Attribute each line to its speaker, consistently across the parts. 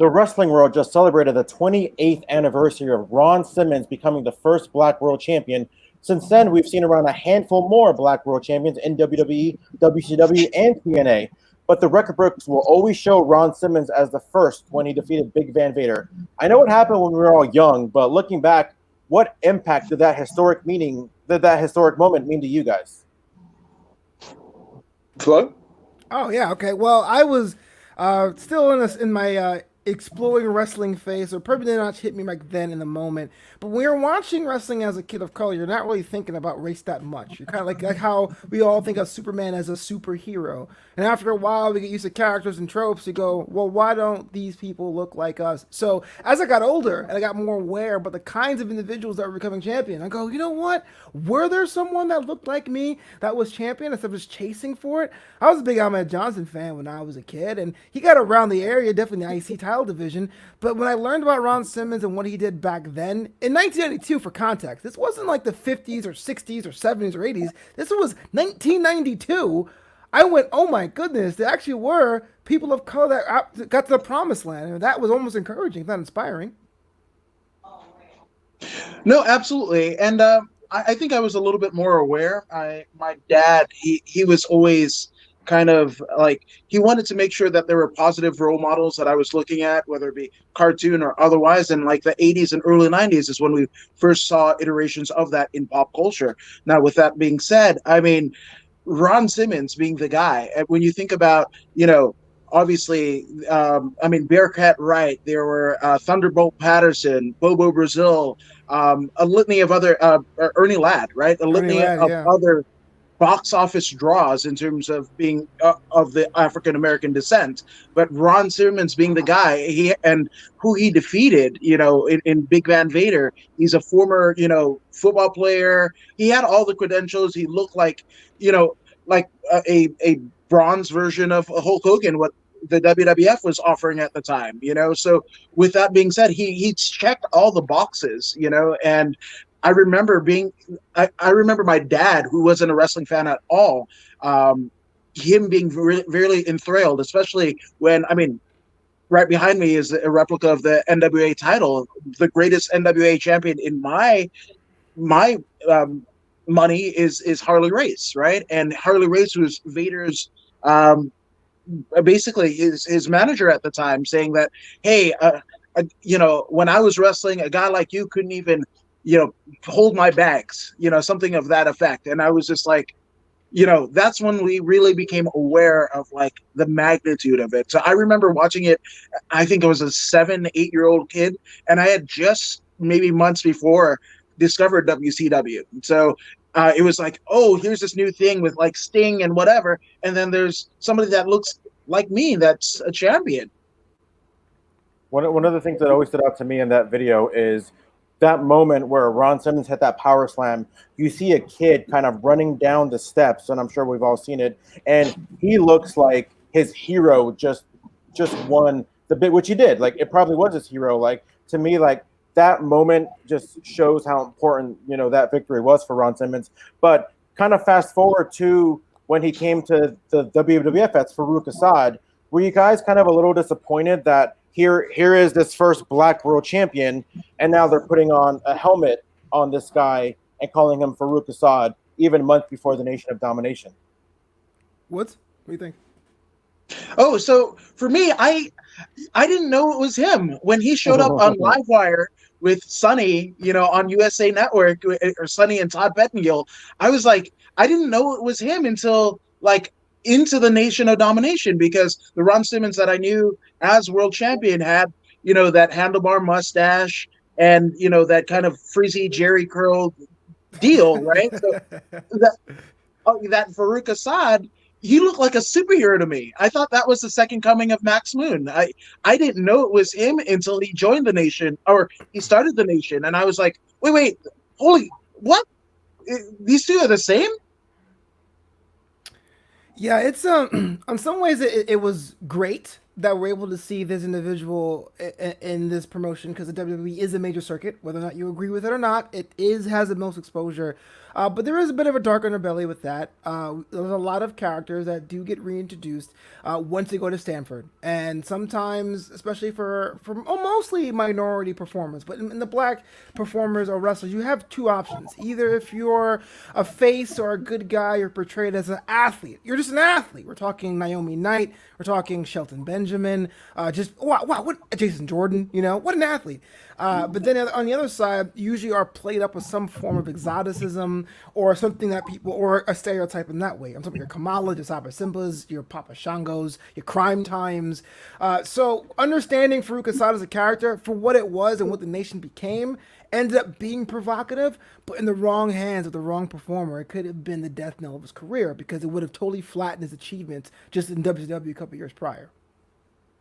Speaker 1: the wrestling world just celebrated the 28th anniversary of Ron Simmons becoming the first Black World Champion. Since then, we've seen around a handful more Black World Champions in WWE, WCW, and TNA. But the record books will always show Ron Simmons as the first when he defeated Big Van Vader. I know it happened when we were all young, but looking back, what impact did that historic moment mean to you guys?
Speaker 2: Flo?
Speaker 3: Oh yeah, okay. Well, I was still in my exploring wrestling phase, so probably did not hit me back then in the moment. But when you're watching wrestling as a kid of color, you're not really thinking about race that much. You're kind of like how we all think of Superman as a superhero. And after a while, we get used to characters and tropes. You go, well, why don't these people look like us? So as I got older and I got more aware about the kinds of individuals that were becoming champion, I go, you know what? Were there someone that looked like me that was champion instead of just chasing for it? I was a big Ahmed Johnson fan when I was a kid, and he got around the area, definitely the IC title division. But when I learned about Ron Simmons and what he did back then, in 1992, for context, this wasn't like the 50s or 60s or 70s or 80s. This was 1992. I went, oh my goodness, there actually were people of color that got to the promised land. And that was almost encouraging, if not inspiring.
Speaker 2: No, absolutely. And I think I was a little bit more aware. My dad, he was always kind of like, he wanted to make sure that there were positive role models that I was looking at, whether it be cartoon or otherwise. And like the 80s and early 90s is when we first saw iterations of that in pop culture. Now, with that being said, I mean, Ron Simmons being the guy, when you think about, obviously, I mean, Bearcat Wright, there were Thunderbolt Patterson, Bobo Brazil, a litany of other, Ernie Ladd, right? A litany of other box office draws in terms of being of the African American descent. But Ron Simmons being the guy, who he defeated, in Big Van Vader. He's a former, football player. He had all the credentials. He looked like, like a bronze version of Hulk Hogan, what the WWF was offering at the time, So with that being said, he checked all the boxes, and I remember I remember my dad, who wasn't a wrestling fan at all, him being really, really enthralled, especially when, I mean, right behind me is a replica of the NWA title, the greatest NWA champion in my money is Harley Race, right? And Harley Race was Vader's basically his manager at the time, saying that, hey, when I was wrestling, a guy like you couldn't even hold my bags, something of that effect. And I was just like, that's when we really became aware of like the magnitude of it. So I remember watching it. I think I was a 7-8-year-old kid, and I had just maybe months before discovered WCW. So it was like, oh, here's this new thing with like Sting and whatever. And then there's somebody that looks like me that's a champion.
Speaker 1: One of the things that always stood out to me in that video is that moment where Ron Simmons hit that power slam. You see a kid kind of running down the steps, and I'm sure we've all seen it, and he looks like his hero just won the bit, which he did. Like, it probably was his hero. Like, to me, like, that moment just shows how important, that victory was for Ron Simmons. But kind of fast forward to when he came to the WWF as Farouk Assad, were you guys kind of a little disappointed that here is this first Black World Champion, and now they're putting on a helmet on this guy and calling him Farouk Assad even months before the Nation of Domination?
Speaker 3: What do you think?
Speaker 2: Oh, so for me, I didn't know it was him when he showed up on Livewire with Sonny, on USA Network, or Sonny and Todd Pettengill. I was like, I didn't know it was him until like into the Nation of Domination, because the Ron Simmons that I knew as world champion had, that handlebar mustache and, that kind of frizzy Jerry curl deal, right? So that Farouk Assad, he looked like a superhero to me. I thought that was the second coming of Max Moon. I didn't know it was him until he joined the Nation, or he started the Nation. And I was like, wait, holy, what? These two are the same?
Speaker 3: Yeah, it's in some ways it was great that we're able to see this individual in this promotion, because the WWE is a major circuit. Whether or not you agree with it or not, it is has the most exposure. But there is a bit of a dark underbelly with that. There's a lot of characters that do get reintroduced once they go to Stanford, and sometimes, especially for mostly minority performers, but in the black performers or wrestlers, you have two options. Either if you're a face or a good guy, you're portrayed as an athlete. You're just an athlete. We're talking Naomi Knight. We're talking Shelton Benjamin. Just wow, what Jason Jordan? What an athlete. But then on the other side, usually are played up with some form of exoticism or something that people, or a stereotype in that way. I'm talking your Kamala, your Saba Simbas, your Papa Shangos, your Crime Times. So understanding Farouk Assad as a character for what it was and what the nation became ended up being provocative, but in the wrong hands of the wrong performer. It could have been the death knell of his career, because it would have totally flattened his achievements just in WCW a couple years prior.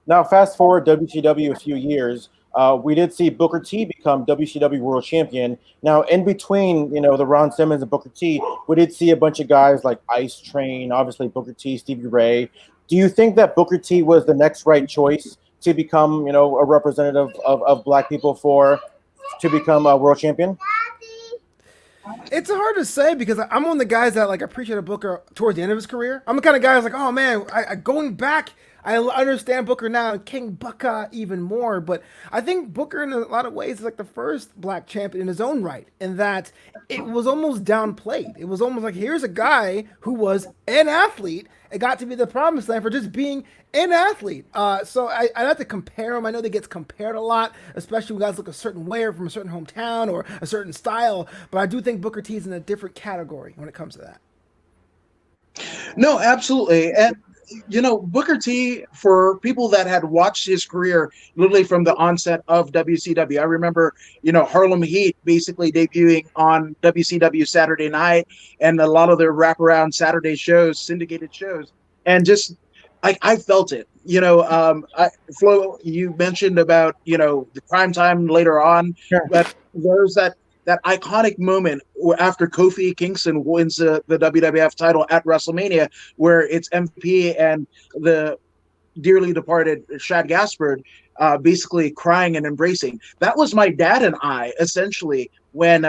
Speaker 1: Now, fast forward WCW a few years, we did see Booker T become WCW World Champion. Now, in between, the Ron Simmons and Booker T, we did see a bunch of guys like Ice Train, obviously Booker T, Stevie Ray. Do you think that Booker T was the next right choice to become, a representative of black people to become a world champion?
Speaker 3: It's hard to say, because I'm one of the guys that appreciated Booker towards the end of his career. I'm the kind of guy who's like, oh man, going back, I understand Booker now and King Booker even more. But I think Booker in a lot of ways is like the first black champion in his own right, in that it was almost downplayed. It was almost like, here's a guy who was an athlete. It got to be the promised land for just being an athlete. So I have to compare him. I know that gets compared a lot, especially when guys look a certain way or from a certain hometown or a certain style. But I do think Booker T is in a different category when it comes to that.
Speaker 2: No, absolutely. And Booker T, for people that had watched his career literally from the onset of WCW, I remember, Harlem Heat basically debuting on WCW Saturday Night and a lot of their wraparound Saturday shows, syndicated shows. And just, I felt it. Flo, you mentioned about, the Crime Time later on,
Speaker 1: Sure.
Speaker 2: but there's that iconic moment after Kofi Kingston wins the WWF title at WrestleMania, where it's MVP and the dearly departed Shad Gaspard basically crying and embracing. That was my dad and I, essentially, when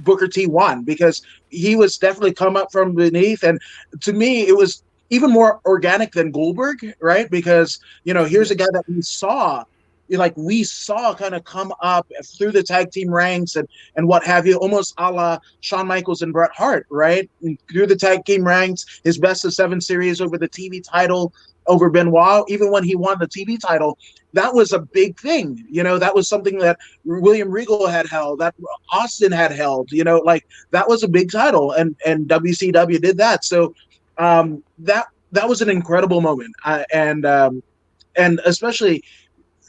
Speaker 2: Booker T won, because he was definitely come up from beneath. And to me, it was even more organic than Goldberg, right? Because, here's a guy that we saw kind of come up through the tag team ranks and what have you, almost a la Shawn Michaels and Bret Hart, right? And through the tag team ranks, his best of 7 series over the TV title, over Benoit. Even when he won the TV title, that was a big thing. That was something that William Regal had held, that Austin had held, that was a big title, and WCW did that. So that was an incredible moment. And especially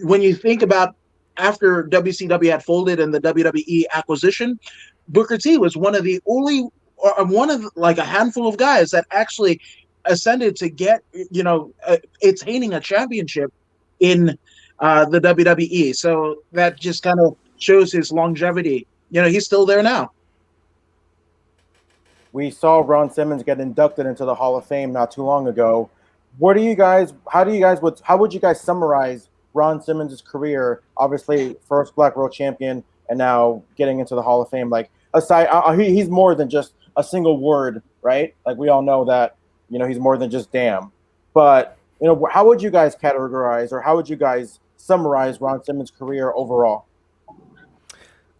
Speaker 2: when you think about after WCW had folded and the WWE acquisition, Booker T was one of the only, or one of a handful of guys that actually ascended to get, attaining a championship in the WWE. So that just kind of shows his longevity. He's still there now.
Speaker 1: We saw Ron Simmons get inducted into the Hall of Fame not too long ago. How would you guys summarize Ron Simmons' career? Obviously, first black world champion, and now getting into the Hall of Fame. He's more than just a single word, right? Like, we all know that, he's more than just damn. But, how would you guys categorize, or how would you guys summarize Ron Simmons' career overall?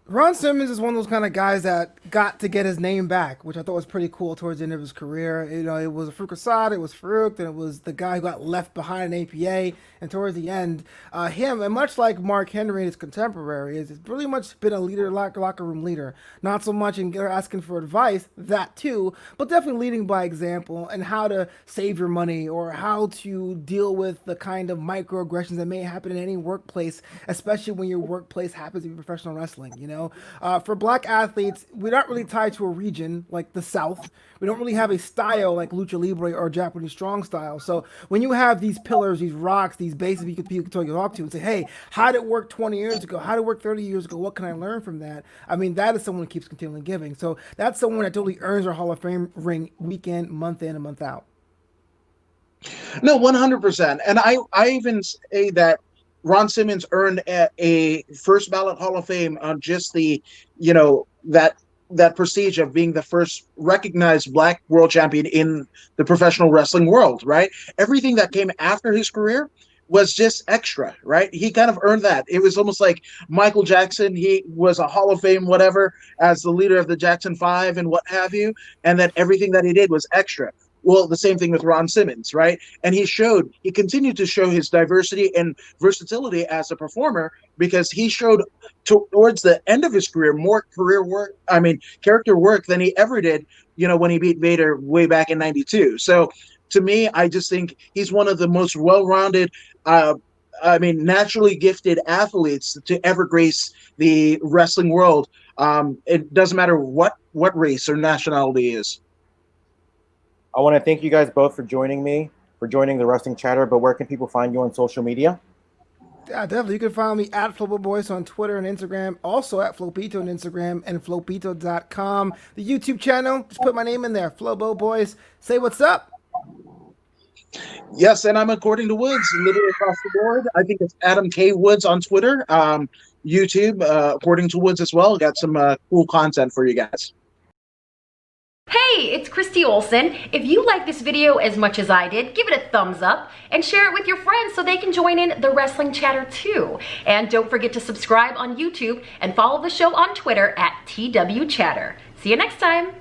Speaker 3: Ron Simmons is one of those kind of guys that got to get his name back, which I thought was pretty cool towards the end of his career. It was Farouk Assad, it was Farouk, then it was the guy who got left behind in APA, and towards the end, him, and much like Mark Henry, his contemporary, is pretty much been a leader, locker room leader. Not so much in asking for advice, that too, but definitely leading by example and how to save your money or how to deal with the kind of microaggressions that may happen in any workplace, especially when your workplace happens to be professional wrestling. For black athletes, we're not really tied to a region like the South. We don't really have a style like lucha libre or Japanese strong style. So when you have these pillars, these rocks, these bases people can talk to and say, hey, how did it work 20 years ago? How did it work 30 years ago? What can I learn from that? I mean, that is someone who keeps continually giving. So that's someone that totally earns our Hall of Fame ring week in, month and month out.
Speaker 2: No, 100%. And I even say that Ron Simmons earned a first ballot Hall of Fame on just the, that prestige of being the first recognized black world champion in the professional wrestling world, right? Everything that came after his career was just extra, right? He kind of earned that. It was almost like Michael Jackson. He was a Hall of Fame, whatever, as the leader of the Jackson Five and what have you. And then everything that he did was extra. Well, the same thing with Ron Simmons, right? And he continued to show his diversity and versatility as a performer because he showed towards the end of his career more character work than he ever did, when he beat Vader way back in '92. So to me, I just think he's one of the most well-rounded, naturally gifted athletes to ever grace the wrestling world. It doesn't matter what race or nationality he is.
Speaker 1: I want to thank you guys both for joining the Wrestling Chatter. But where can people find you on social media?
Speaker 3: Yeah, definitely. You can follow me at Flobo Boyce on Twitter and Instagram, also at Flopito on Instagram and Flopito.com. The YouTube channel, just put my name in there, Flobo Boyce. Say what's up.
Speaker 2: Yes, and I'm According to Woods, literally across the board. I think it's Adam K. Woods on Twitter, YouTube, According to Woods as well. Got some cool content for you guys.
Speaker 4: Hey, it's Christy Olson. If you like this video as much as I did, give it a thumbs up and share it with your friends so they can join in the Wrestling Chatter too. And don't forget to subscribe on YouTube and follow the show on Twitter at TW Chatter. See you next time.